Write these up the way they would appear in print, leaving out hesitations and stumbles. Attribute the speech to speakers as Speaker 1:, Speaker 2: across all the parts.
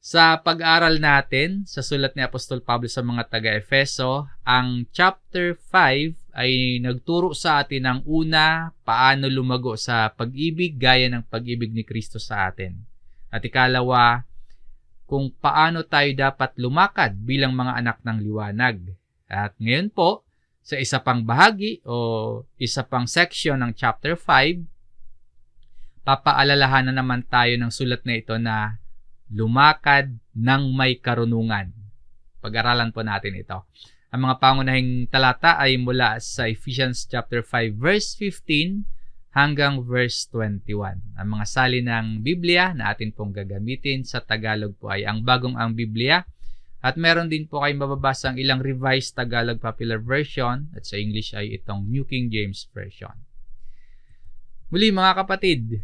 Speaker 1: Sa pag-aral natin sa sulat ni Apostol Pablo sa mga taga-Efeso, ang chapter 5 ay nagturo sa atin ng una, paano lumago sa pag-ibig gaya ng pag-ibig ni Kristo sa atin. At ikalawa, kung paano tayo dapat lumakad bilang mga anak ng liwanag. At ngayon po, sa isa pang bahagi o isa pang section ng chapter 5, papaalalahanan naman tayo ng sulat na ito na lumakad ng may karunungan. Pag-aralan po natin ito. Ang mga pangunahing talata ay mula sa Ephesians chapter 5 verse 15 hanggang verse 21. Ang mga salin ng Biblia na atin pong gagamitin sa Tagalog po ay ang Bagong ang Biblia, at meron din po kayong mababasang ilang revised Tagalog Popular Version, at sa English ay itong New King James Version. Muli mga kapatid,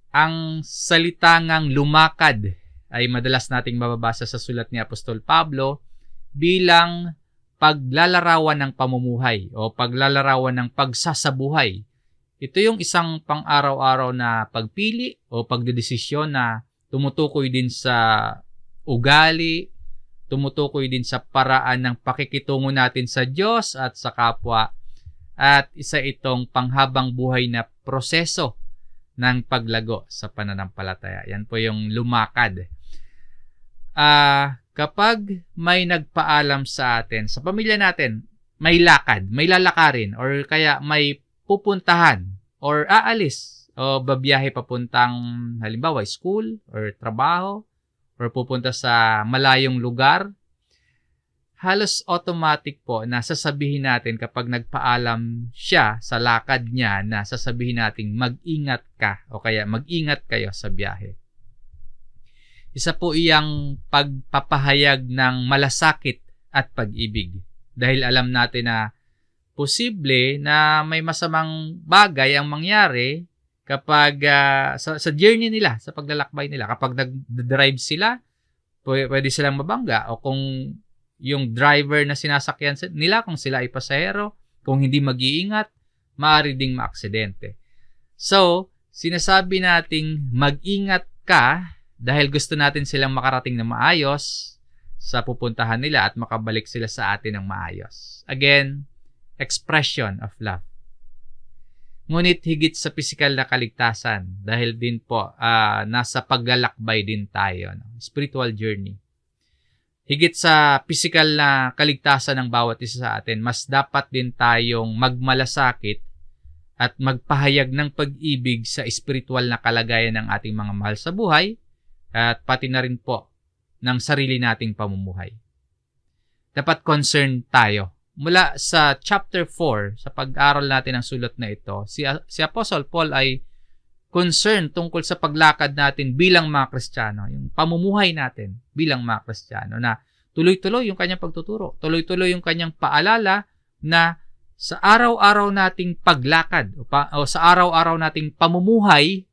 Speaker 1: ang salitangang lumakad ay madalas nating mababasa sa sulat ni Apostol Pablo bilang paglalarawan ng pamumuhay o paglalarawan ng pagsasabuhay. Ito yung isang pang-araw-araw na pagpili o pagdedesisyon na tumutukoy din sa ugali, tumutukoy din sa paraan ng pakikitungo natin sa Diyos at sa kapwa, at isa itong panghabang buhay na proseso ng paglago sa pananampalataya. Yan po yung lumakad. Kapag may nagpaalam sa atin, sa pamilya natin, may lakad, may lalakarin, or kaya may pupuntahan, or aalis, o babiyahe papuntang, halimbawa, school, or trabaho, or pupunta sa malayong lugar, halos automatic po na sasabihin natin kapag nagpaalam siya sa lakad niya na sasabihin natin mag-ingat ka o kaya mag-ingat kayo sa biyahe. Isa po iyang pagpapahayag ng malasakit at pag-ibig dahil alam natin na posible na may masamang bagay ang mangyari kapag sa journey nila, sa paglalakbay nila. Kapag nag-drive sila, pwede silang mabangga, o kung yung driver na sinasakyan nila, kung sila ay pasahero, kung hindi mag-iingat, maaari ding maaksidente. So, sinasabi nating mag-ingat ka dahil gusto natin silang makarating na maayos sa pupuntahan nila at makabalik sila sa atin ng maayos. Again, expression of love. Ngunit higit sa pisikal na kaligtasan, dahil din po nasa paglalakbay din tayo, spiritual journey. Higit sa pisikal na kaligtasan ng bawat isa sa atin, mas dapat din tayong magmalasakit at magpahayag ng pag-ibig sa espiritual na kalagayan ng ating mga mahal sa buhay at pati na rin po ng sarili nating pamumuhay. Dapat concerned tayo. Mula sa chapter 4, sa pag-aral natin ng sulat na ito, si Apostle Paul ay concerned tungkol sa paglakad natin bilang mga Kristiyano, yung pamumuhay natin bilang mga Kristiyano, na tuloy-tuloy yung kanyang pagtuturo, tuloy-tuloy yung kanyang paalala na sa araw-araw nating paglakad o sa araw-araw nating pamumuhay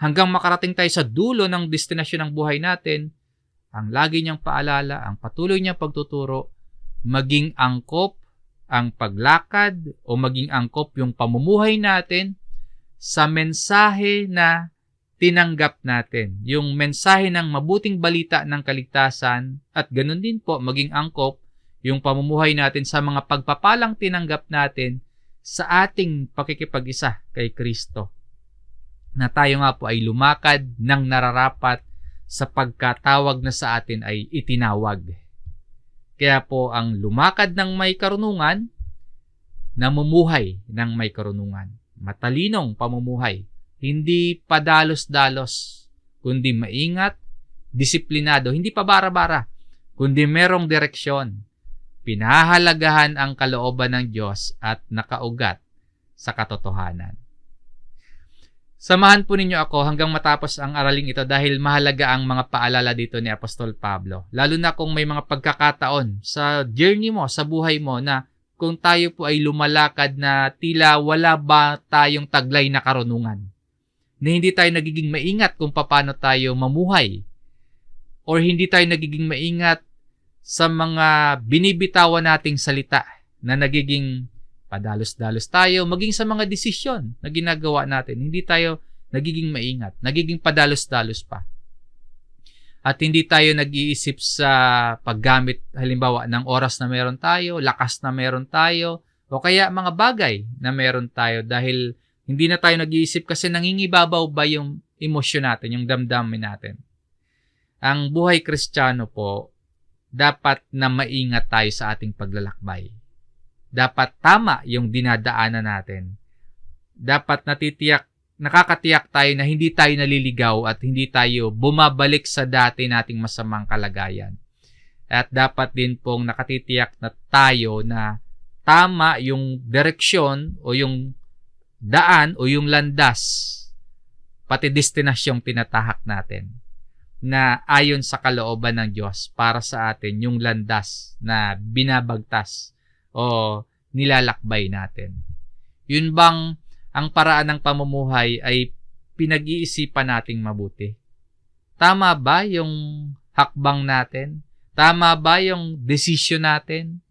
Speaker 1: hanggang makarating tayo sa dulo ng destinasyon ng buhay natin, ang lagi niyang paalala, ang patuloy niyang pagtuturo, maging angkop ang paglakad o maging angkop yung pamumuhay natin sa mensahe na tinanggap natin. Yung mensahe ng mabuting balita ng kaligtasan, at ganun din po maging angkop yung pamumuhay natin sa mga pagpapalang tinanggap natin sa ating pakikipag-isa kay Kristo. Na tayo nga po ay lumakad ng nararapat sa pagkatawag na sa atin ay itinawag. Kaya po ang lumakad ng may karunungan, namumuhay ng may karunungan. Matalinong pamumuhay. Hindi padalos-dalos, kundi maingat, disiplinado, hindi pa bara-bara, kundi merong direksyon. Pinahahalagahan ang kalooban ng Diyos at nakaugat sa katotohanan. Samahan po ninyo ako hanggang matapos ang araling ito dahil mahalaga ang mga paalala dito ni Apostol Pablo. Lalo na kung may mga pagkakataon sa journey mo, sa buhay mo, na kung tayo po ay lumalakad na tila wala ba tayong taglay na karunungan. Na hindi tayo nagiging maingat kung paano tayo mamuhay. Or hindi tayo nagiging maingat sa mga binibitawan nating salita na nagiging padalos-dalos tayo, maging sa mga desisyon na ginagawa natin. Hindi tayo nagiging maingat, nagiging padalos-dalos pa. At hindi tayo nag-iisip sa paggamit halimbawa ng oras na meron tayo, lakas na meron tayo, o kaya mga bagay na meron tayo dahil hindi na tayo nag-iisip kasi nangingibabaw ba yung emosyon natin, yung damdamin natin. Ang buhay Kristiyano po, dapat na maingat tayo sa ating paglalakbay. Dapat tama yung dinadaanan natin. Dapat nakakatiyak tayo na hindi tayo naliligaw at hindi tayo bumabalik sa dati nating masamang kalagayan. At dapat din pong nakatitiyak na tayo na tama yung direksyon o yung daan o yung landas, pati destinasyong tinatahak natin na ayon sa kalooban ng Diyos para sa atin yung landas na binabagtas o nilalakbay natin. Yun bang ang paraan ng pamumuhay ay pinag-iisipan nating mabuti? Tama ba yung hakbang natin? Tama ba yung desisyon natin?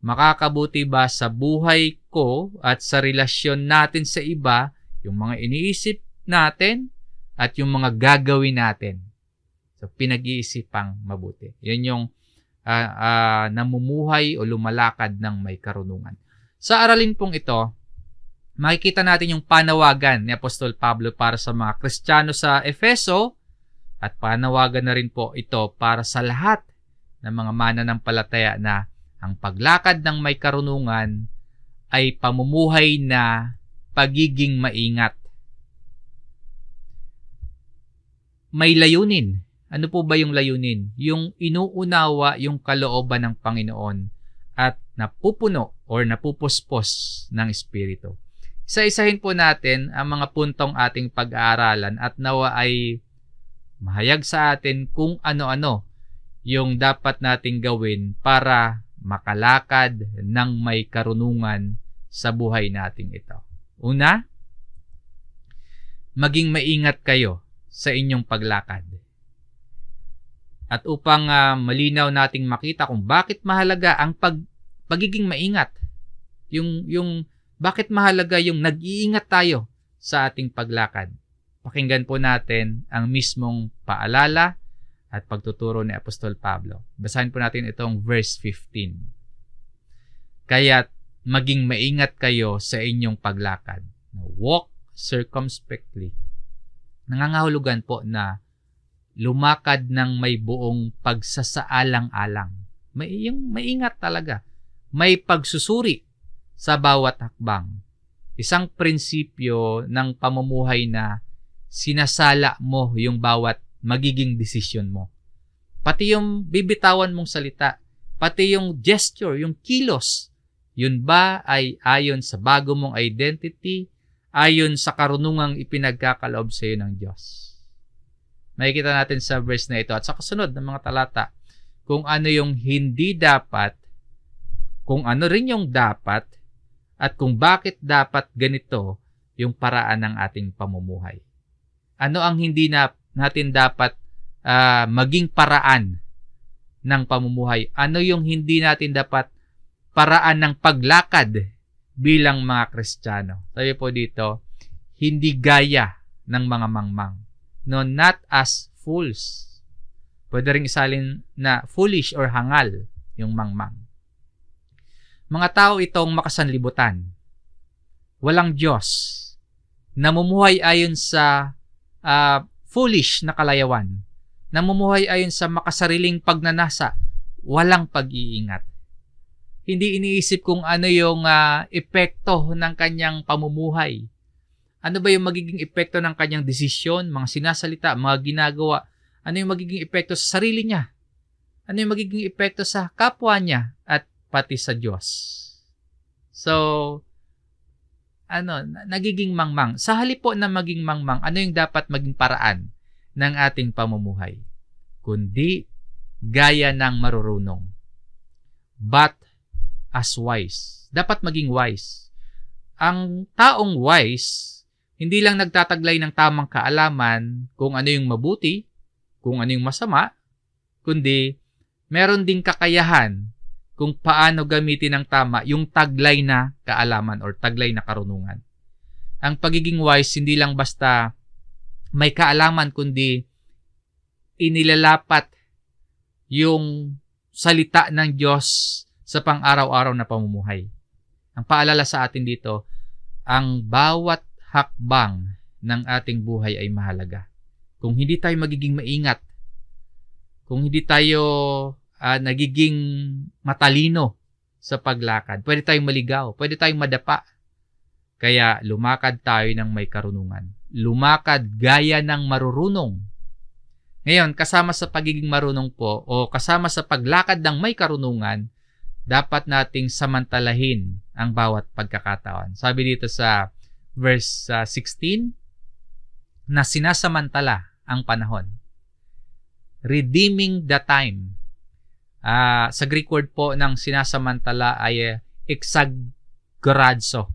Speaker 1: Makakabuti ba sa buhay ko at sa relasyon natin sa iba yung mga iniisip natin at yung mga gagawin natin? So, pinag-iisipang mabuti. Yan yung namumuhay o lumalakad ng may karunungan. Sa aralin pong ito, makikita natin yung panawagan ni Apostol Pablo para sa mga Kristiyano sa Efeso at panawagan na rin po ito para sa lahat ng mga mananampalataya na ang paglakad ng may karunungan ay pamumuhay na pagiging maingat. May layunin. Ano po ba yung layunin? Yung inuunawa yung kalooban ng Panginoon at napupuno or napupuspos ng Espiritu. Isa-isahin po natin ang mga puntong ating pag-aaralan at nawa ay mahayag sa atin kung ano-ano yung dapat nating gawin para makalakad ng may karunungan sa buhay nating ito. Una, maging maingat kayo sa inyong paglakad. At upang malinaw nating makita kung bakit mahalaga ang pagiging maingat, yung bakit mahalaga yung nag-iingat tayo sa ating paglakad. Pakinggan po natin ang mismong paalala at pagtuturo ni Apostol Pablo. Basahin po natin itong verse 15. Kaya't maging maingat kayo sa inyong paglakad. Walk circumspectly. Nangangahulugan po na lumakad ng may buong pagsasaalang-alang. Yung maingat talaga. May pagsusuri sa bawat hakbang. Isang prinsipyo ng pamumuhay na sinasala mo yung bawat magiging desisyon mo. Pati yung bibitawan mong salita, pati yung gesture, yung kilos, yun ba ay ayon sa bago mong identity, ayon sa karunungang ipinagkakaloob sa iyo ng Diyos. Makikita natin sa verse na ito at sa kasunod ng mga talata kung ano yung hindi dapat, kung ano rin yung dapat, at kung bakit dapat ganito yung paraan ng ating pamumuhay. Ano ang hindi natin dapat maging paraan ng pamumuhay? Ano yung hindi natin dapat paraan ng paglakad bilang mga Kristiyano? Sabi po dito, hindi gaya ng mga mangmang. No, not as fools. Pwede rin isalin na foolish or hangal yung mangmang. Mga tao itong makasanlibutan. Walang Diyos. Namumuhay ayon sa foolish na kalayawan. Namumuhay ayon sa makasariling pagnanasa. Walang pag-iingat. Hindi iniisip kung ano yung epekto ng kanyang pamumuhay. Ano ba yung magiging epekto ng kanyang desisyon, mga sinasalita, mga ginagawa? Ano yung magiging epekto sa sarili niya? Ano yung magiging epekto sa kapwa niya at pati sa Diyos? So, nagiging mangmang. Sa halip po na maging mangmang, ano yung dapat maging paraan ng ating pamumuhay? Kundi gaya ng marurunong. But as wise. Dapat maging wise. Ang taong wise, hindi lang nagtataglay ng tamang kaalaman kung ano yung mabuti, kung ano yung masama, kundi meron ding kakayahan kung paano gamitin ng tama yung taglay na kaalaman or taglay na karunungan. Ang pagiging wise, hindi lang basta may kaalaman, kundi inilalapat yung salita ng Diyos sa pang-araw-araw na pamumuhay. Ang paalala sa atin dito, ang bawat hakbang ng ating buhay ay mahalaga. Kung hindi tayo magiging maingat, kung hindi tayo nagiging matalino sa paglakad, pwede tayong maligaw, pwede tayong madapa. Kaya lumakad tayo ng may karunungan. Lumakad gaya ng marurunong. Ngayon, kasama sa pagiging marunong po o kasama sa paglakad ng may karunungan, dapat nating samantalahin ang bawat pagkakataon. Sabi dito sa verse 16, na sinasamantala ang panahon. Redeeming the time. Sa Greek word po ng sinasamantala ay exagorazo.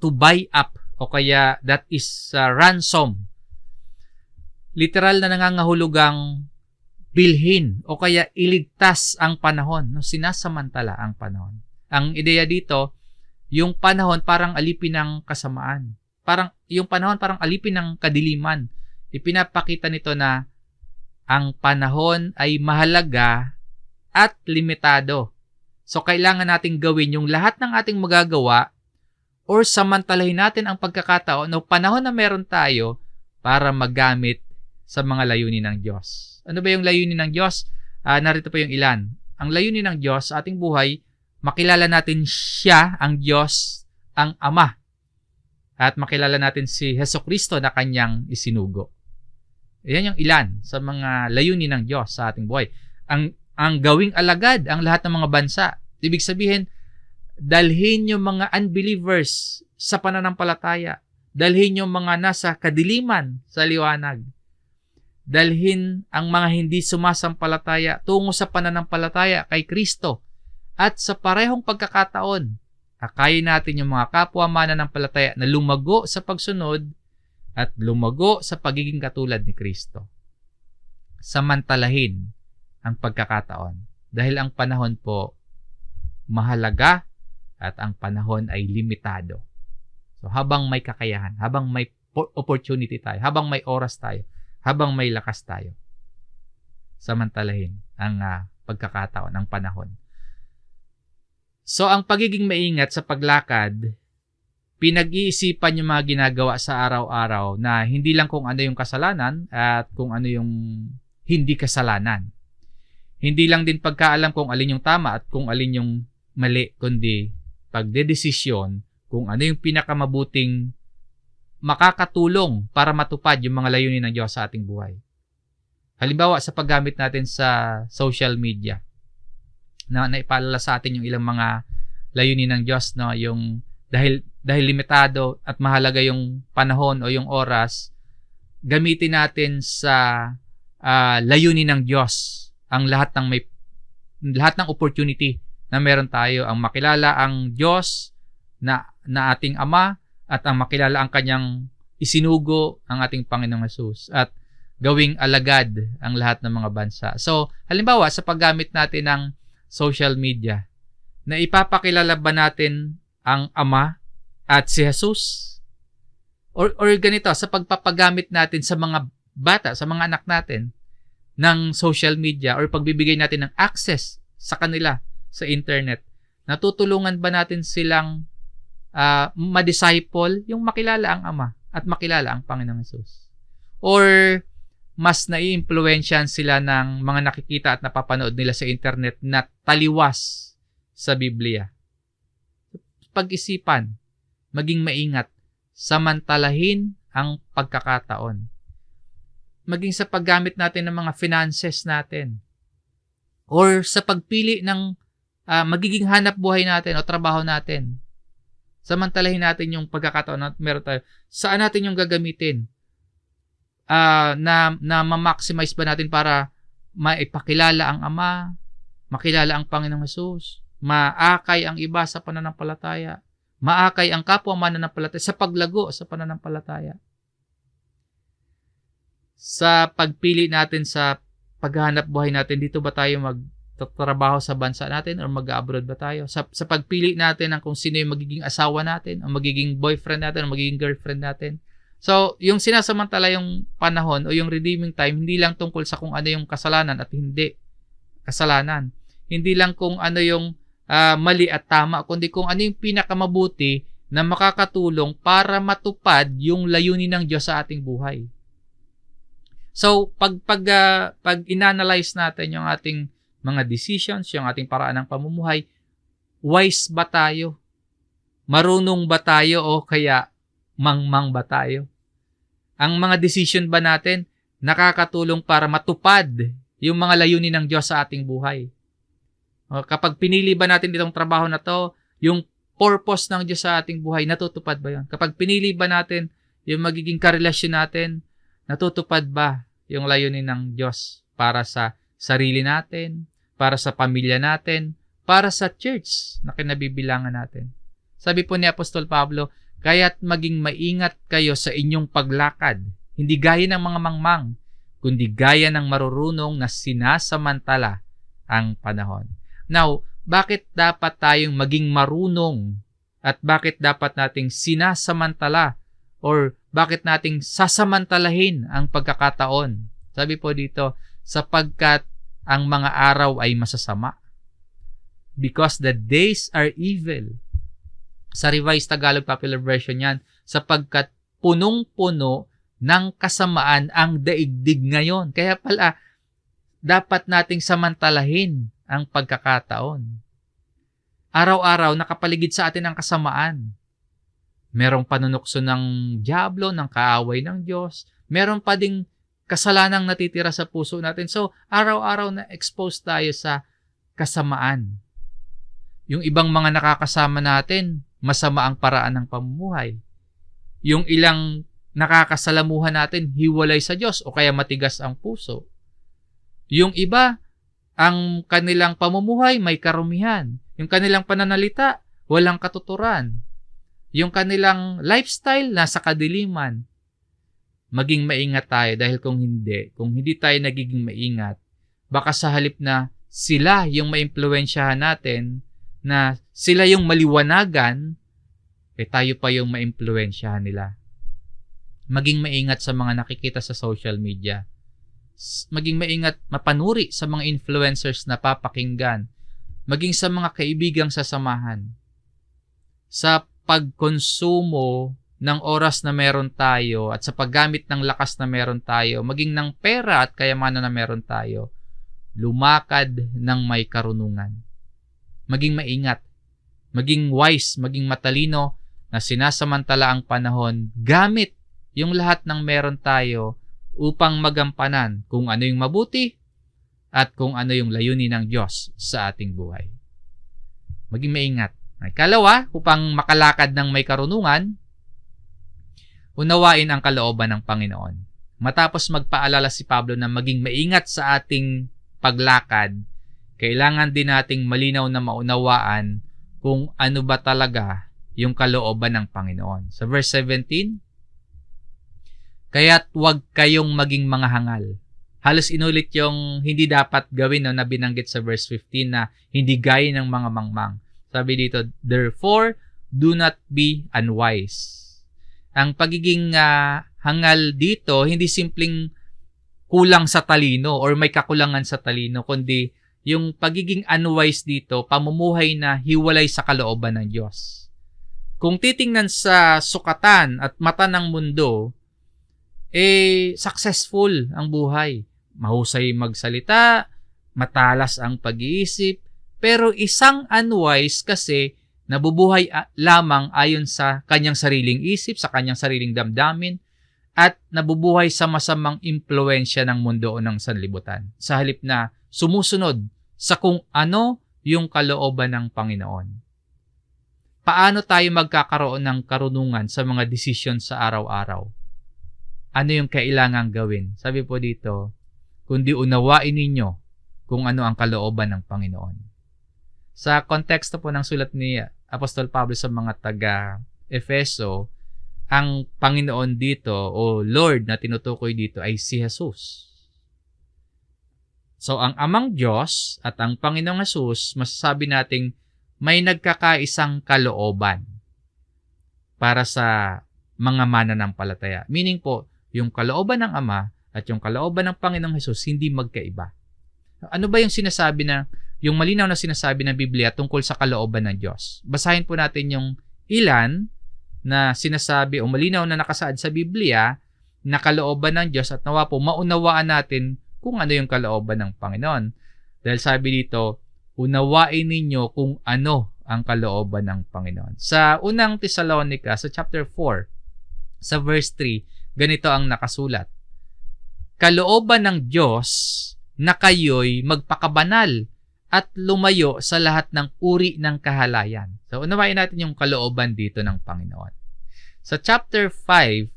Speaker 1: To buy up o kaya that is ransom. Literal na nangangahulugang bilhin o kaya iligtas ang panahon. No? Sinasamantala ang panahon. Ang ideya dito, yung panahon parang alipin ng kasamaan. Yung panahon parang alipin ng kadiliman. Ipinapakita nito na ang panahon ay mahalaga at limitado. So, kailangan nating gawin yung lahat ng ating magagawa or samantalahin natin ang pagkakataon o panahon na meron tayo para magamit sa mga layunin ng Diyos. Ano ba yung layunin ng Diyos? Narito pa yung ilan. Ang layunin ng Diyos sa ating buhay, makilala natin siya, ang Diyos, ang Ama. At makilala natin si Hesukristo na kanyang isinugo. Yan yung ilan sa mga layunin ng Diyos sa ating buhay. Ang gawing alagad ang lahat ng mga bansa. Ibig sabihin, dalhin yung mga unbelievers sa pananampalataya. Dalhin yung mga nasa kadiliman sa liwanag. Dalhin ang mga hindi sumasampalataya tungo sa pananampalataya kay Kristo. At sa parehong pagkakataon, akayin natin yung mga kapwa mananampalataya na lumago sa pagsunod at lumago sa pagiging katulad ni Kristo. Samantalahin ang pagkakataon dahil ang panahon po mahalaga at ang panahon ay limitado. So habang may kakayahan, habang may opportunity tayo, habang may oras tayo, habang may lakas tayo, samantalahin ang pagkakataon, ang panahon. So ang pagiging maingat sa paglakad, pinag-iisipan yung mga ginagawa sa araw-araw na hindi lang kung ano yung kasalanan at kung ano yung hindi kasalanan. Hindi lang din pagkaalam kung alin yung tama at kung alin yung mali, kundi pagdedesisyon kung ano yung pinakamabuting makakatulong para matupad yung mga layunin ng Diyos sa ating buhay. Halimbawa, sa paggamit natin sa social media, na naipaalala sa atin yung ilang mga layunin ng Diyos, no? Yung dahil limitado at mahalaga yung panahon o yung oras, gamitin natin sa layunin ng Diyos ang lahat ng opportunity na meron tayo, ang makilala ang Diyos na ating Ama at ang makilala ang kanyang isinugo, ang ating Panginoong Hesus, at gawing alagad ang lahat ng mga bansa. So, halimbawa, sa paggamit natin ng social media, na ipapakilala ba natin ang Ama at si Jesus? Or ganito, sa pagpapagamit natin sa mga bata, sa mga anak natin, ng social media or pagbibigay natin ng access sa kanila sa internet, natutulungan ba natin silang ma-disciple, yung makilala ang Ama at makilala ang Panginoong Hesus? Or mas nai-impluwensyahan sila ng mga nakikita at napapanood nila sa internet na taliwas sa Biblia? Pag-isipan, maging maingat, samantalahin ang pagkakataon. Maging sa paggamit natin ng mga finances natin or sa pagpili ng magiging hanap buhay natin o trabaho natin. Samantalahin natin yung pagkakataon na meron tayo. Saan natin yung gagamitin? Na ma-maximize ba natin para maipakilala ang Ama, makilala ang Panginoong Hesus, maakay ang iba sa pananampalataya, maakay ang kapwa mananampalataya sa paglago sa pananampalataya. Sa pagpili natin sa paghahanap buhay natin, dito ba tayo magtatrabaho sa bansa natin o mag-abroad ba tayo? Sa pagpili natin ng kung sino yung magiging asawa natin, o magiging boyfriend natin, o magiging girlfriend natin, So, yung sinasamantala yung panahon o yung redeeming time, hindi lang tungkol sa kung ano yung kasalanan at hindi kasalanan. Hindi lang kung ano yung mali at tama, kundi kung ano yung pinakamabuti na makakatulong para matupad yung layunin ng Diyos sa ating buhay. So, pag inanalyze natin yung ating mga decisions, yung ating paraan ng pamumuhay, wise ba tayo? Marunong ba tayo o kaya mangmang ba tayo? Ang mga decision ba natin nakakatulong para matupad yung mga layunin ng Diyos sa ating buhay? O, kapag pinili ba natin itong trabaho na to, yung purpose ng Diyos sa ating buhay, natutupad ba yun? Kapag pinili ba natin yung magiging karelasyon natin, natutupad ba yung layunin ng Diyos para sa sarili natin, para sa pamilya natin, para sa church na kinabibilangan natin? Sabi po ni Apostol Pablo, kaya't maging maingat kayo sa inyong paglakad, hindi gaya ng mga mangmang, kundi gaya ng marurunong na sinasamantala ang panahon. Now, bakit dapat tayong maging marunong at bakit dapat nating sinasamantala or bakit nating sasamantalahin ang pagkakataon? Sabi po dito, sapagkat ang mga araw ay masasama. Because the days are evil. Sa Revised Tagalog Popular Version yan, sapagkat punong-puno ng kasamaan ang daigdig ngayon. Kaya pala, dapat nating samantalahin ang pagkakataon. Araw-araw, nakapaligid sa atin ang kasamaan. Merong panunukso ng dyablo, ng kaaway ng Diyos. Meron pa ding kasalanang natitira sa puso natin. So, araw-araw na expose tayo sa kasamaan. Yung ibang mga nakakasama natin, masama ang paraan ng pamumuhay. Yung ilang nakakasalamuhan natin, hiwalay sa Diyos o kaya matigas ang puso. Yung iba, ang kanilang pamumuhay may karumihan. Yung kanilang pananalita, walang katuturan. Yung kanilang lifestyle, nasa kadiliman. Maging maingat tayo dahil kung hindi tayo nagiging maingat, baka sa halip na sila yung maimpluwensyahan natin, na sila yung maliwanagan, tayo pa yung maimpluwensyahan nila. Maging maingat sa mga nakikita sa social media. Maging maingat, mapanuri sa mga influencers na papakinggan. Maging sa mga kaibigang sasamahan. Sa pagkonsumo ng oras na meron tayo at sa paggamit ng lakas na meron tayo, maging ng pera at kayamanan na meron tayo, lumakad ng may karunungan. Maging maingat, maging wise, maging matalino na sinasamantala ang panahon gamit yung lahat ng meron tayo upang magampanan kung ano yung mabuti at kung ano yung layunin ng Diyos sa ating buhay. Maging maingat. Ikalawa, upang makalakad ng may karunungan, unawain ang kalooban ng Panginoon. Matapos magpaalala si Pablo na maging maingat sa ating paglakad, kailangan din nating malinaw na maunawaan kung ano ba talaga yung kalooban ng Panginoon. Sa verse 17, kaya't huwag kayong maging mga hangal. Halos inulit yung hindi dapat gawin na binanggit sa verse 15 na hindi gaya ng mga mangmang. Sabi dito, therefore, do not be unwise. Ang pagiging hangal dito, hindi simpleng kulang sa talino or may kakulangan sa talino, kundi yung pagiging unwise dito, pamumuhay na hiwalay sa kalooban ng Diyos. Kung titingnan sa sukatan at mata ng mundo, successful ang buhay. Mahusay magsalita, matalas ang pag-iisip, pero isang unwise kasi nabubuhay lamang ayon sa kanyang sariling isip, sa kanyang sariling damdamin, at nabubuhay sa masamang impluensya ng mundo o ng sanlibutan. Sa halip na sumusunod sa kung ano yung kalooban ng Panginoon. Paano tayo magkakaroon ng karunungan sa mga desisyon sa araw-araw? Ano yung kailangang gawin? Sabi po dito, kundi unawain ninyo kung ano ang kalooban ng Panginoon. Sa konteksto po ng sulat ni Apostol Pablo sa mga taga-Efeso, ang Panginoon dito o Lord na tinutukoy dito ay si Jesus. So, ang Amang Diyos at ang Panginoong Jesus, masasabi nating may nagkakaisang kalooban para sa mga mananampalataya. Meaning po, yung kalooban ng Ama at yung kalooban ng Panginoong Hesus hindi magkaiba. Ano ba yung sinasabi yung malinaw na sinasabi ng Biblia tungkol sa kalooban ng Diyos? Basahin po natin yung ilan na sinasabi o malinaw na nakasaad sa Biblia na kalooban ng Diyos at nawa po maunawaan natin kung ano yung kalooban ng Panginoon. Dahil sabi dito, unawain ninyo kung ano ang kalooban ng Panginoon. Sa unang Tesalonica, sa chapter 4, sa verse 3, ganito ang nakasulat. Kalooban ng Diyos na kayo'y magpakabanal at lumayo sa lahat ng uri ng kahalayan. So, unawain natin yung kalooban dito ng Panginoon. Sa chapter 5,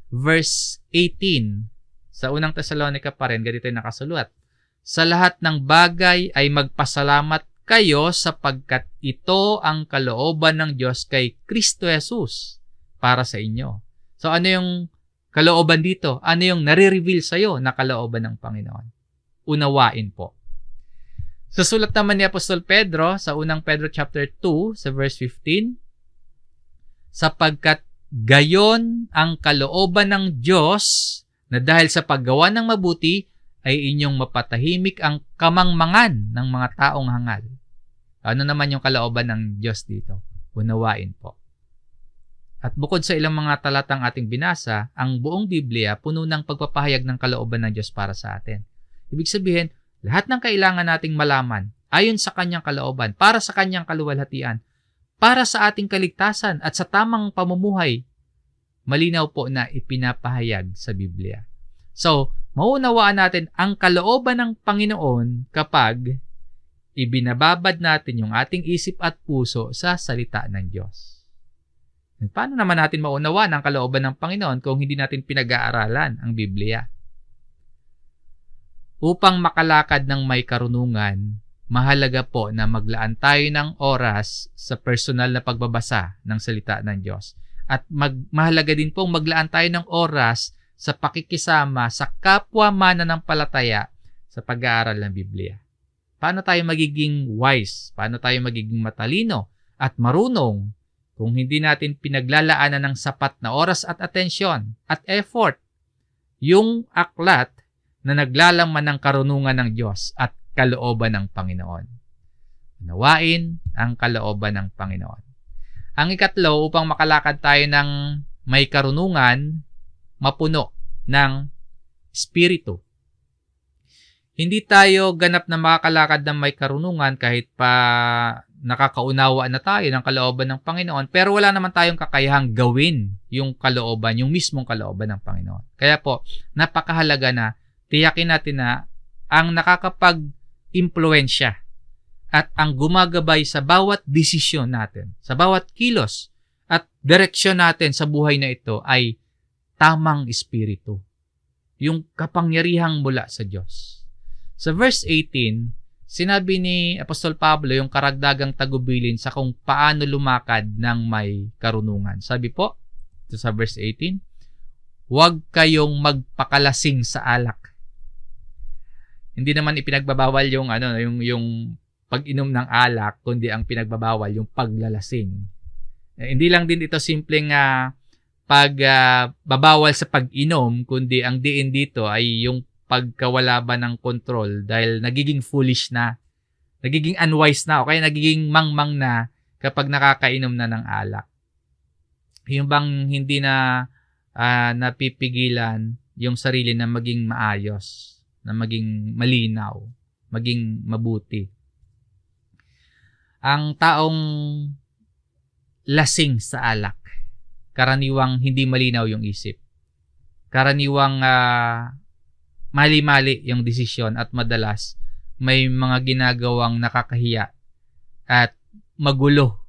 Speaker 1: verse 18, sa unang Tesalonica pa rin, ganito yung nakasulat. Sa lahat ng bagay ay magpasalamat kayo sapagkat ito ang kalooban ng Diyos kay Kristo Jesus para sa inyo. So, ano yung kalooban dito? Ano yung nare-reveal sa'yo na kalooban ng Panginoon? Unawain po. Sa sulat naman ni Apostol Pedro, sa unang Pedro chapter 2, sa verse 15, sapagkat gayon ang kalooban ng Diyos na dahil sa paggawa ng mabuti ay inyong mapatahimik ang kamangmangan ng mga taong hangal. Ano naman yung kalooban ng Diyos dito? Unawain po. At bukod sa ilang mga talatang ating binasa, ang buong Biblia puno ng pagpapahayag ng kalooban ng Diyos para sa atin. Ibig sabihin, lahat ng kailangan nating malaman ayon sa kanyang kalooban, para sa kanyang kaluwalhatian, para sa ating kaligtasan at sa tamang pamumuhay, malinaw po na ipinapahayag sa Biblia. So, maunawaan natin ang kalooban ng Panginoon kapag ibinababad natin yung ating isip at puso sa salita ng Diyos. Paano naman natin maunawaan ang kalooban ng Panginoon kung hindi natin pinag-aaralan ang Biblia? Upang makalakad ng may karunungan, mahalaga po na maglaan tayo ng oras sa personal na pagbabasa ng salita ng Diyos. At mahalaga din pong maglaan tayo ng oras sa pakikisama sa kapwa mananampalataya sa pag-aaral ng Biblia. Paano tayo magiging wise? Paano tayo magiging matalino at marunong kung hindi natin pinaglalaanan ng sapat na oras at atensyon at effort yung aklat na naglalaman ng karunungan ng Diyos at kalooban ng Panginoon? Unawain ang kalooban ng Panginoon. Ang ikatlo, upang makalakad tayo ng may karunungan, mapuno ng Espiritu. Hindi tayo ganap na makakalakad ng may karunungan kahit pa nakakaunawa na tayo ng kalooban ng Panginoon, pero wala naman tayong kakayahang gawin yung kalooban, yung mismong kalooban ng Panginoon. Kaya po, napakahalaga na tiyakin natin na ang nakakapag-impluensya at ang gumagabay sa bawat desisyon natin, sa bawat kilos at direksyon natin sa buhay na ito ay tamang espiritu. Yung kapangyarihang mula sa Diyos. Sa verse 18, sinabi ni Apostol Pablo yung karagdagang tagubilin sa kung paano lumakad ng may karunungan. Sabi po, ito sa verse 18, huwag kayong magpakalasing sa alak. Hindi naman ipinagbabawal yung pag-inom ng alak, kundi ang pinagbabawal yung paglalasing. Hindi lang din ito simpleng pagbabawal sa pag-inom, kundi ang diin dito ay yung pagkawala ba ng control dahil nagiging foolish na, nagiging unwise na, o kaya nagiging mangmang na kapag nakakainom na ng alak. Yung bang hindi na napipigilan yung sarili na maging maayos, na maging malinaw, maging mabuti. Ang taong lasing sa alak, karaniwang hindi malinaw yung isip. Karaniwang mali-mali yung desisyon at madalas may mga ginagawang nakakahiya at magulo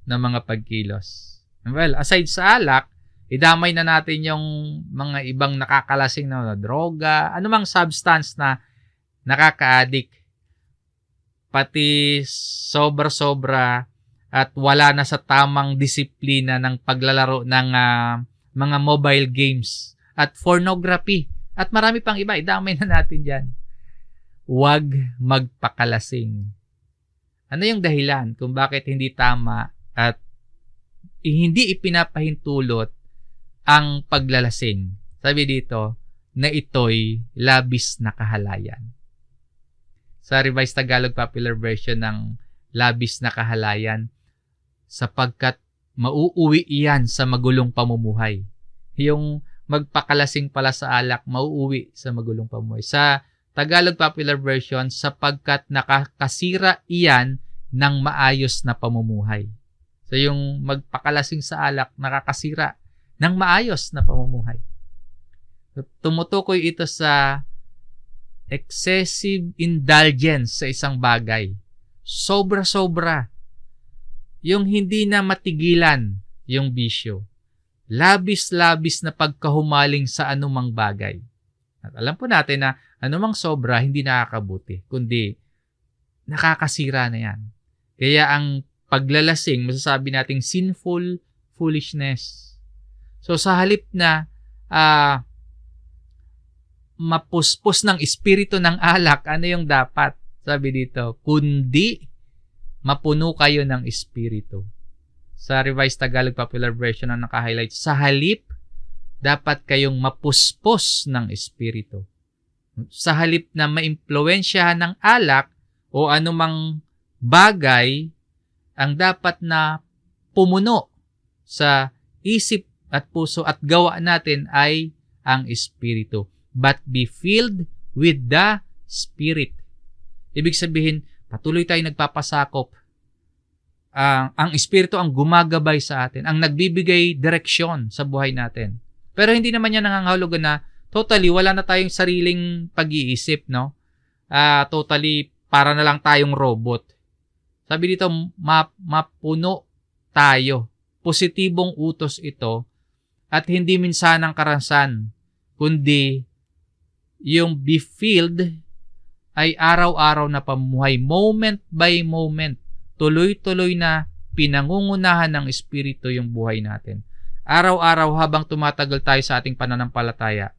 Speaker 1: na mga pagkilos. Well, aside sa alak, idamay na natin yung mga ibang nakakalasing na droga, anumang substance na nakaka-addict, pati sobra-sobra at wala na sa tamang disiplina ng paglalaro ng mga mobile games at pornography at marami pang iba, idamay na natin dyan. Huwag magpakalasing. Ano yung dahilan kung bakit hindi tama at hindi ipinapahintulot ang paglalasing. Sabi dito, na ito'y labis na kahalayan. Sa Revised Tagalog Popular Version ng labis na kahalayan, sapagkat mauuwi iyan sa magulong pamumuhay. Yung magpakalasing pala sa alak, mauuwi sa magulong pamumuhay. Sa Tagalog Popular Version, sapagkat nakakasira iyan ng maayos na pamumuhay. So yung magpakalasing sa alak, nakakasira ng maayos na pamumuhay. Tumutukoy ito sa excessive indulgence sa isang bagay. Sobra-sobra. Yung hindi na matigilan yung bisyo. Labis-labis na pagkahumaling sa anumang bagay. At alam po natin na anumang sobra hindi nakakabuti, kundi nakakasira na yan. Kaya ang paglalasing, masasabi nating sinful foolishness. So sa halip na mapuspos ng espiritu ng alak, ano yung dapat? Sabi dito, kundi mapuno kayo ng espiritu. Sa Revised Tagalog Popular Version ang naka-highlight, sa halip, dapat kayong mapuspos ng espiritu. Sa halip na maimpluwensyahan ng alak o anumang bagay, ang dapat na pumuno sa isip at puso at gawa natin ay ang espiritu. But be filled with the Spirit. Ibig sabihin, patuloy tayong nagpapasakop. Ang Espiritu ang gumagabay sa atin, ang nagbibigay direksyon sa buhay natin. Pero hindi naman yan nangangahulugan na totally wala na tayong sariling pag-iisip, no? Totally para na lang tayong robot. Sabi dito, mapuno tayo. Positibong utos ito at hindi minsanang karasan, kundi yung be filled ay araw-araw na pamumuhay, moment by moment, tuloy-tuloy na pinangungunahan ng Espiritu yung buhay natin. Araw-araw habang tumatagal tayo sa ating pananampalataya,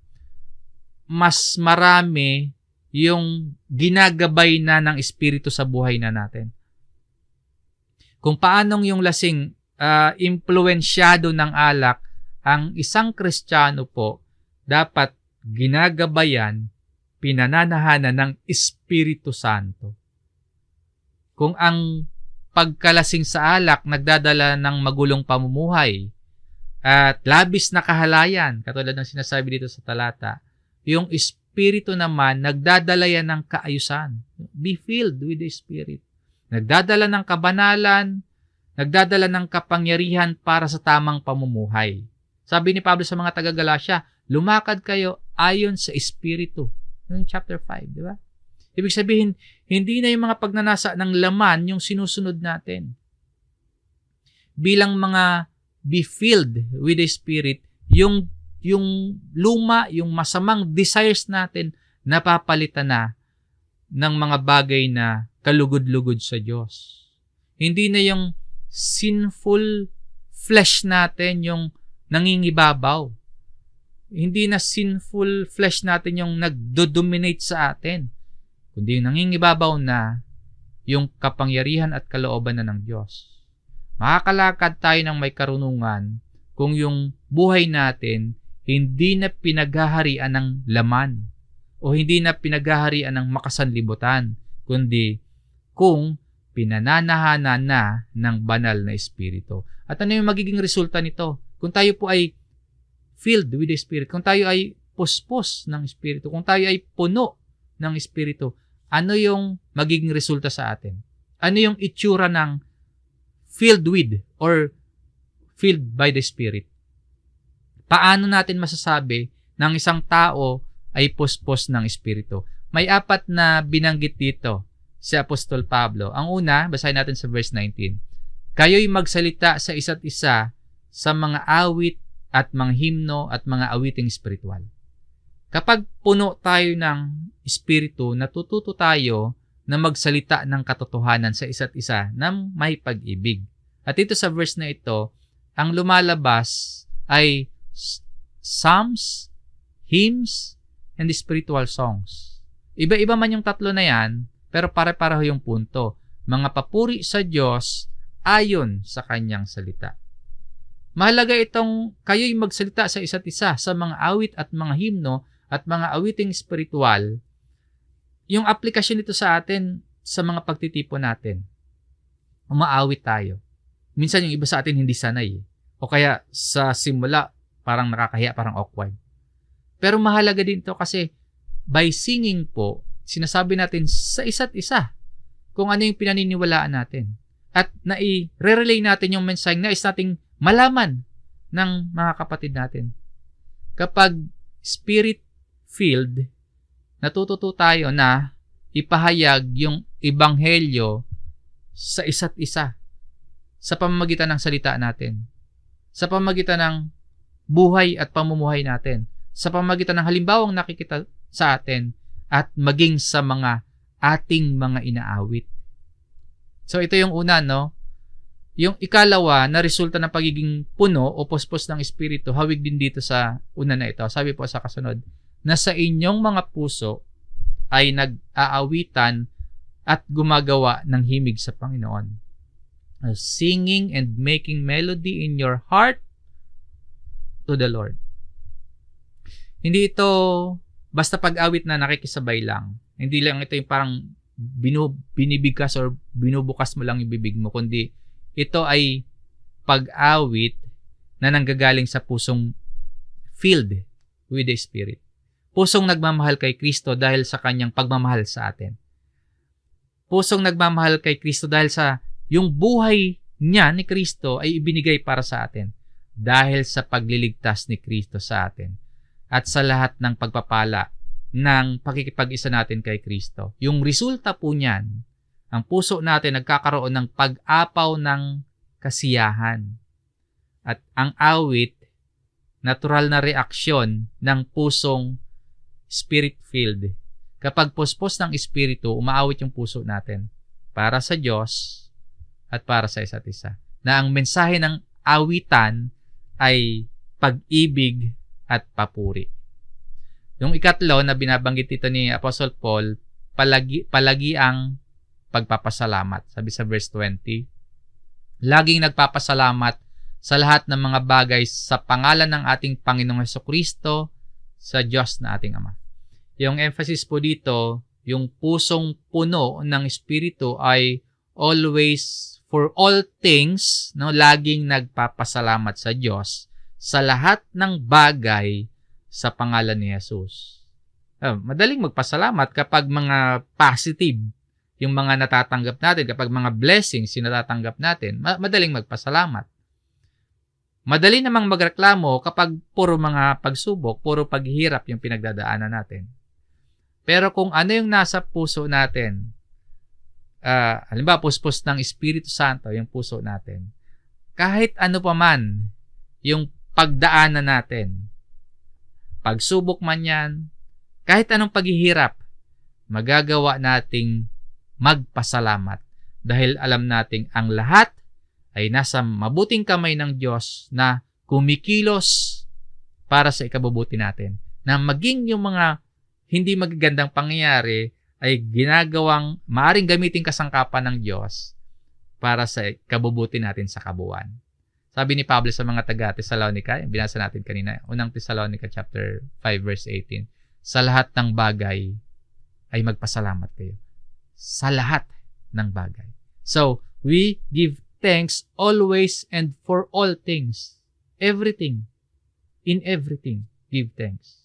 Speaker 1: mas marami yung ginagabay na ng Espiritu sa buhay na natin. Kung paanong yung lasing impluensyado ng alak, ang isang Kristiyano po dapat ginagabayan, pinananahanan ng Espiritu Santo. Kung ang pagkalasing sa alak nagdadala ng magulong pamumuhay at labis na kahalayan, katulad ng sinasabi dito sa talata, yung Espiritu naman nagdadala yan ng kaayusan. Be filled with the Spirit. Nagdadala ng kabanalan, nagdadala ng kapangyarihan para sa tamang pamumuhay. Sabi ni Pablo sa mga taga-Galacia, lumakad kayo ayon sa Espiritu. Yung chapter 5, di ba? Ibig sabihin, hindi na yung mga pagnanasa ng laman yung sinusunod natin. Bilang mga be filled with the Spirit, yung luma, yung masamang desires natin, napapalitan na ng mga bagay na kalugod-lugod sa Diyos. Hindi na yung sinful flesh natin yung nangingibabaw. Hindi na sinful flesh natin yung nagdo-dominate sa atin, kundi yung nangingibabaw na yung kapangyarihan at kalooban na ng Diyos. Makakalakad tayo ng may karunungan kung yung buhay natin hindi na pinaghaharian ng laman o hindi na pinaghaharian ng makasanlibutan, kundi kung pinananahanan na ng banal na Espiritu. At ano yung magiging resulta nito? Kung tayo po ay filled with the Spirit, kung tayo ay puspos ng Espiritu, kung tayo ay puno ng Espiritu, ano yung magiging resulta sa atin? Ano yung itsura ng filled with or filled by the Spirit? Paano natin masasabi ng isang tao ay puspos ng Espiritu? May 4 na binanggit dito si Apostol Pablo. Ang una, basahin natin sa verse 19. Kayo'y magsalita sa isa't isa sa mga awit at mga himno at mga awiting spiritual. Kapag puno tayo ng Espiritu, natututo tayo na magsalita ng katotohanan sa isa't isa ng may pag-ibig. At ito sa verse na ito, ang lumalabas ay psalms, hymns, and spiritual songs. Iba-iba man yung tatlo na yan, pero pare-pareho yung punto. Mga papuri sa Diyos ayon sa kanyang salita. Mahalaga itong kayo'y magsalita sa isa't isa sa mga awit at mga himno at mga awiting espiritual. Yung aplikasyon nito sa atin sa mga pagtitipon natin. Umaawit tayo. Minsan yung iba sa atin hindi sanay. O kaya sa simula, parang nakakahiya, parang awkward. Pero mahalaga din ito kasi by singing po, sinasabi natin sa isa't isa kung ano yung pinaniniwalaan natin. At nai-relay natin yung mensahe na is nating malaman ng mga kapatid natin. Kapag spirit-filled, natututo tayo na ipahayag yung ebanghelyo sa isa't isa sa pamamagitan ng salita natin, sa pamamagitan ng buhay at pamumuhay natin, sa pamamagitan ng halimbawang nakikita sa atin at maging sa mga ating mga inaawit. So ito yung una, no? Yung ikalawa na resulta ng pagiging puno o puspos ng Espiritu, hawig din dito sa una na ito. Sabi po sa kasunod, na sa inyong mga puso ay nag-aawitan at gumagawa ng himig sa Panginoon. Singing and making melody in your heart to the Lord. Hindi ito basta pag-awit na nakikisabay lang. Hindi lang ito yung parang binibigkas or binubukas mo lang yung bibig mo, kundi ito ay pag-awit na nanggagaling sa pusong filled with the Spirit. Pusong nagmamahal kay Kristo dahil sa kanyang pagmamahal sa atin. Pusong nagmamahal kay Kristo dahil sa yung buhay niya ni Kristo ay ibinigay para sa atin dahil sa pagliligtas ni Kristo sa atin at sa lahat ng pagpapala ng pakikipag-isa natin kay Kristo. Yung resulta po niyan, ang puso natin nagkakaroon ng pag-apaw ng kasiyahan. At ang awit, natural na reaksyon ng pusong spirit-filled. Kapag puspos ng Espiritu, umaawit yung puso natin para sa Diyos at para sa isa't isa. Na ang mensahe ng awitan ay pag-ibig at papuri. Yung ikatlo na binabanggit dito ni Apostle Paul, palagi ang pagpapasalamat. Sabi sa verse 20, laging nagpapasalamat sa lahat ng mga bagay sa pangalan ng ating Panginoong Hesukristo sa Diyos na ating Ama. Yung emphasis po dito, yung pusong puno ng Espiritu ay always, for all things, no, laging nagpapasalamat sa Diyos sa lahat ng bagay sa pangalan ni Jesus. Madaling magpasalamat kapag mga positive yung mga natatanggap natin, kapag mga blessings yung natatanggap natin, madaling magpasalamat. Madali namang magreklamo kapag puro mga pagsubok, puro paghihirap yung pinagdadaanan natin. Pero kung ano yung nasa puso natin, halimbawa, puspos ng Espiritu Santo, yung puso natin, kahit ano pa man yung pagdaanan natin, pagsubok man yan, kahit anong paghihirap, magagawa nating magpasalamat dahil alam nating ang lahat ay nasa mabuting kamay ng Diyos na kumikilos para sa ikabubuti natin. Na maging yung mga hindi magagandang pangyayari ay ginagawang maaring gamitin kasangkapan ng Diyos para sa ikabubuti natin sa kabuuan. Sabi ni Pablo sa mga taga-Tesalonica, binasa natin kanina, unang Tesalonica chapter 5 verse 18, sa lahat ng bagay ay magpasalamat kayo. Sa lahat ng bagay. So, we give thanks always and for all things. Everything. In everything, give thanks.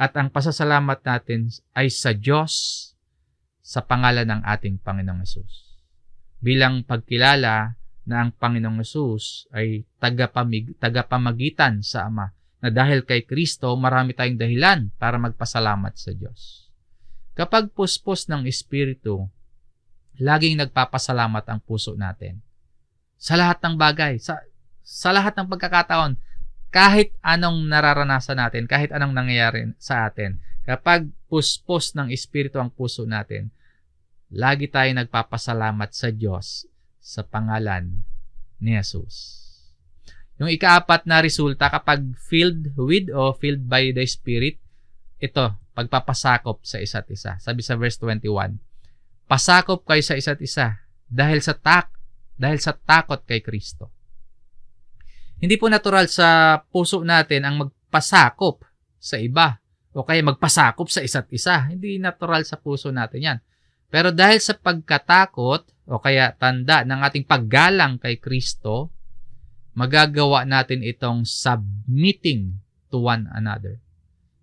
Speaker 1: At ang pasasalamat natin ay sa Diyos sa pangalan ng ating Panginoong Hesus. Bilang pagkilala na ang Panginoong Hesus ay tagapamagitan sa Ama, na dahil kay Kristo, marami tayong dahilan para magpasalamat sa Diyos. Kapag puspos ng Espiritu, laging nagpapasalamat ang puso natin. Sa lahat ng bagay, sa lahat ng pagkakataon, kahit anong nararanasan natin, kahit anong nangyayari sa atin, kapag puspos ng Espiritu ang puso natin, lagi tayo nagpapasalamat sa Diyos sa pangalan ni Jesus. Yung ikaapat na resulta kapag filled with o filled by the Spirit, ito, pagpapasakop sa isa't isa. Sabi sa verse 21, pasakop kayo sa isa't isa dahil sa takot kay Kristo. Hindi po natural sa puso natin ang magpasakop sa iba o kaya magpasakop sa isa't isa. Hindi natural sa puso natin yan. Pero dahil sa pagkatakot o kaya tanda ng ating paggalang kay Kristo, magagawa natin itong submitting to one another.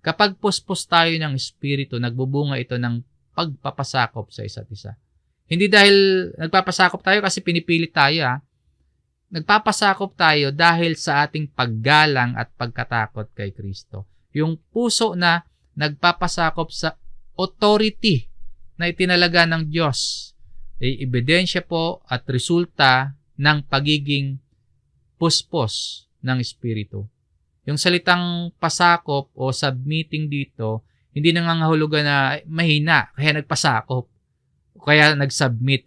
Speaker 1: Kapag puspos tayo ng Espiritu, nagbubunga ito ng pagpapasakop sa isa't isa. Hindi dahil nagpapasakop tayo kasi pinipilit tayo. Nagpapasakop tayo dahil sa ating paggalang at pagkatakot kay Kristo. Yung puso na nagpapasakop sa authority na itinalaga ng Diyos ay ebidensya po at resulta ng pagiging puspos ng Espiritu. Yung salitang pasakop o submitting dito, hindi nangangahulugan na mahina, kaya nagpasakop, o kaya nagsubmit,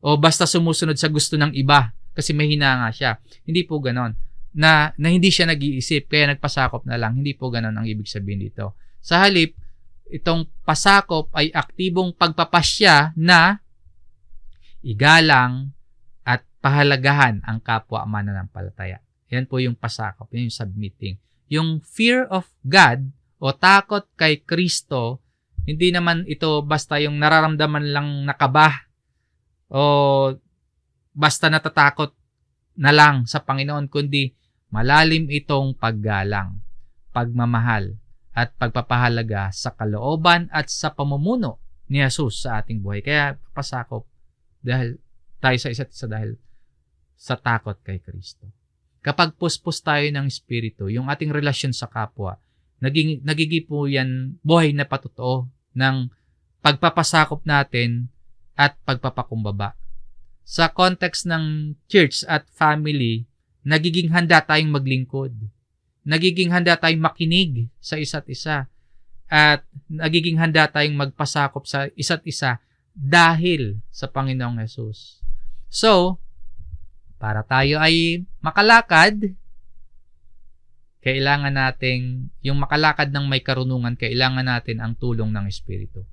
Speaker 1: o basta sumusunod sa gusto ng iba, kasi mahina nga siya. Hindi po ganon. Na hindi siya nag-iisip, kaya nagpasakop na lang. Hindi po ganon ang ibig sabihin dito. Sa halip, itong pasakop ay aktibong pagpapasya na igalang at pahalagahan ang kapwa mananampalataya. Yan po yung pasakop, yan yung submitting. Yung fear of God o takot kay Kristo, hindi naman ito basta yung nararamdaman lang na kaba o basta natatakot na lang sa Panginoon, kundi malalim itong paggalang, pagmamahal, at pagpapahalaga sa kalooban at sa pamumuno ni Jesus sa ating buhay. Kaya pasakop dahil tayo sa isa't isa dahil sa takot kay Kristo. Kapag puspos tayo ng Espiritu, yung ating relasyon sa kapwa, nagiging po yan buhay na patotoo ng pagpapasakop natin at pagpapakumbaba. Sa context ng church at family, nagiging handa tayong maglingkod. Nagiging handa tayong makinig sa isa't isa. At nagiging handa tayong magpasakop sa isa't isa dahil sa Panginoong Hesus. So, para tayo ay makalakad, kailangan nating, yung makalakad ng may karunungan, kailangan natin ang tulong ng Espiritu.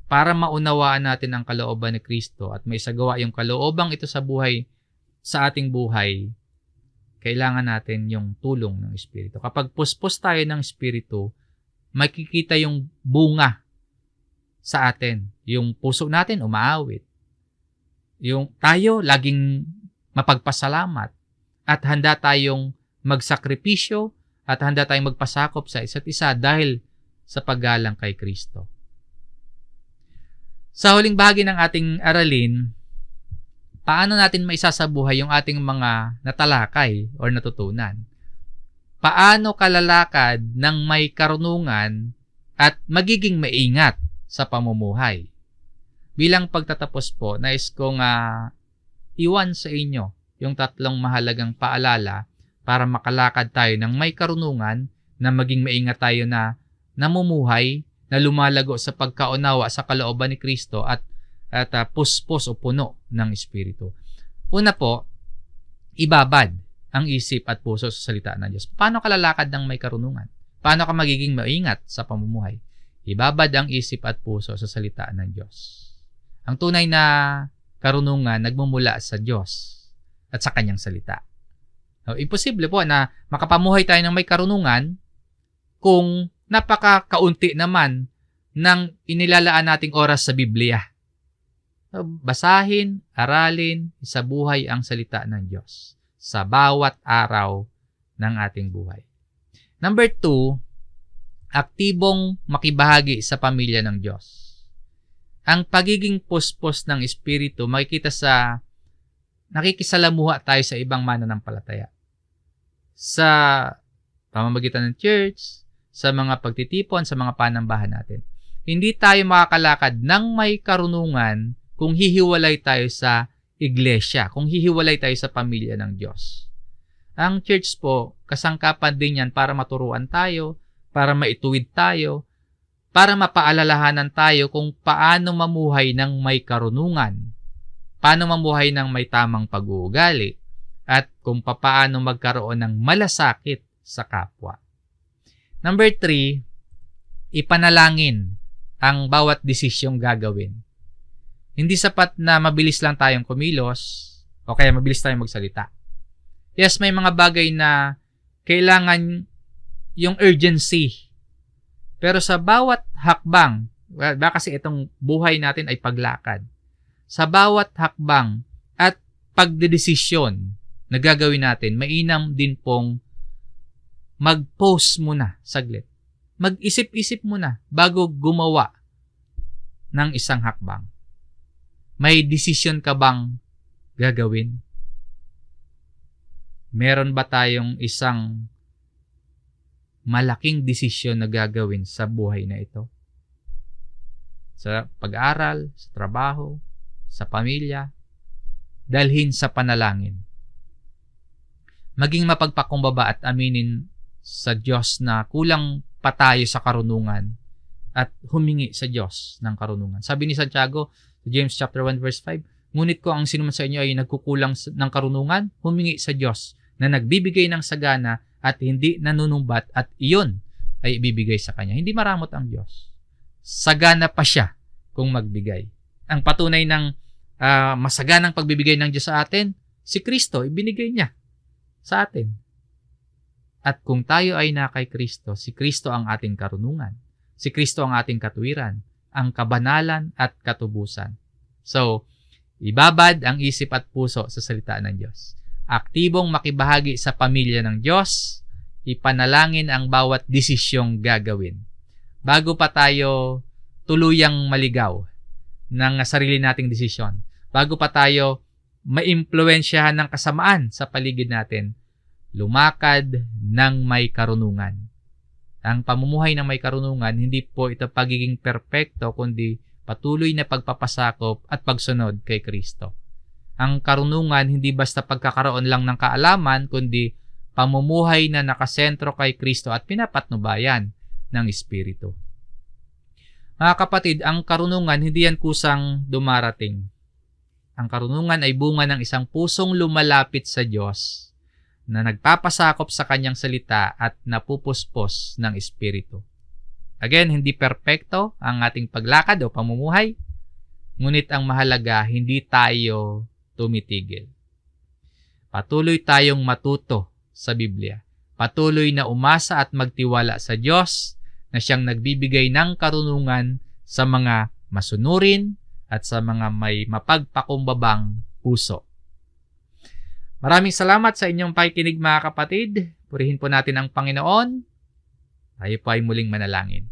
Speaker 1: Para maunawaan natin ang kalooban ni Kristo at may sagawa yung kaloobang ito sa ating buhay, kailangan natin yung tulong ng Espiritu. Kapag puspos tayo ng Espiritu, makikita yung bunga sa atin. Yung puso natin umaawit. Yung tayo laging mapagpasalamat at handa tayong magsakripisyo at handa tayong magpasakop sa isa't isa dahil sa paggalang kay Kristo. Sa huling bahagi ng ating aralin, paano natin maisasabuhay yung ating mga natalakay or natutunan? Paano kalalakad ng may karunungan at magiging maingat sa pamumuhay? Bilang pagtatapos po, nais kong iwan sa inyo yung 3 mahalagang paalala para makalakad tayo ng may karunungan na maging maingat tayo na namumuhay, na lumalago sa pagkaunawa sa kalooban ni Kristo at puspos o puno ng Espiritu. Una po, ibabad ang isip at puso sa salita ng Diyos. Paano ka lalakad ng may karunungan? Paano ka magiging maingat sa pamumuhay? Ibabad ang isip at puso sa salita ng Diyos. Ang tunay na karunungan nagmumula sa Diyos at sa Kanyang salita. Imposible po na makapamuhay tayo ng may karunungan kung napaka-kaunti naman ng inilalaan nating oras sa Biblia. Basahin, aralin, isabuhay ang salita ng Diyos sa bawat araw ng ating buhay. Number 2, aktibong makibahagi sa pamilya ng Diyos. Ang pagiging puspos ng Espiritu makikita sa nakikisalamuha tayo sa ibang mananampalataya. Sa pamamagitan ng church, sa mga pagtitipon, sa mga panambahan natin. Hindi tayo makakalakad ng may karunungan kung hihiwalay tayo sa iglesia, kung hihiwalay tayo sa pamilya ng Diyos. Ang church po, kasangkapan din yan para maturuan tayo, para maituwid tayo, para mapaalalahanan tayo kung paano mamuhay ng may karunungan, paano mamuhay ng may tamang pag-uugali, at kung paano magkaroon ng malasakit sa kapwa. Number 3, ipanalangin ang bawat desisyong gagawin. Hindi sapat na mabilis lang tayong kumilos o kaya mabilis tayong magsalita. Yes, may mga bagay na kailangan yung urgency. Pero sa bawat hakbang, kasi itong buhay natin ay paglakad. Sa bawat hakbang at pagdedesisyon na gagawin natin, mainam din pong mag-pause muna saglit. Mag-isip-isip muna bago gumawa ng isang hakbang. May desisyon ka bang gagawin? Meron ba tayong isang malaking desisyon na gagawin sa buhay na ito? Sa pag-aaral, sa trabaho, sa pamilya, dalhin sa panalangin. Maging mapagpakumbaba at aminin sa Diyos na kulang pa tayo sa karunungan at humingi sa Diyos ng karunungan. Sabi ni Santiago, James chapter 1 verse 5, ngunit kung ang sinuman sa inyo ay nagkukulang ng karunungan, humingi sa Diyos na nagbibigay ng sagana at hindi nanunumbat at iyon ay ibibigay sa Kanya. Hindi maramot ang Diyos. Sagana pa siya kung magbigay. Ang patunay ng masaganang pagbibigay ng Diyos sa atin, si Kristo, ibinigay niya sa atin. At kung tayo ay na kay Kristo, si Kristo ang ating karunungan. Si Kristo ang ating katuwiran, ang kabanalan at katubusan. So, ibabad ang isip at puso sa salita ng Diyos. Aktibong makibahagi sa pamilya ng Diyos, ipanalangin ang bawat desisyong gagawin. Bago pa tayo tuluyang maligaw ng sarili nating desisyon, bago pa tayo maimpluwensyahan ng kasamaan sa paligid natin, lumakad ng may karunungan. Ang pamumuhay ng may karunungan, hindi po ito pagiging perpekto, kundi patuloy na pagpapasakop at pagsunod kay Kristo. Ang karunungan, hindi basta pagkakaroon lang ng kaalaman, kundi pamumuhay na nakasentro kay Kristo at pinapatnubayan ng Espiritu. Mga kapatid, ang karunungan, hindi yan kusang dumarating. Ang karunungan ay bunga ng isang pusong lumalapit sa Diyos na nagpapasakop sa Kanyang salita at napupuspos ng Espiritu. Again, hindi perpekto ang ating paglakad o pamumuhay, ngunit ang mahalaga, hindi tayo tumitigil. Patuloy tayong matuto sa Biblia. Patuloy na umasa at magtiwala sa Diyos na Siyang nagbibigay ng karunungan sa mga masunurin at sa mga may mapagpakumbabang puso. Maraming salamat sa inyong pakikinig mga kapatid. Purihin po natin ang Panginoon. Tayo po ay muling manalangin.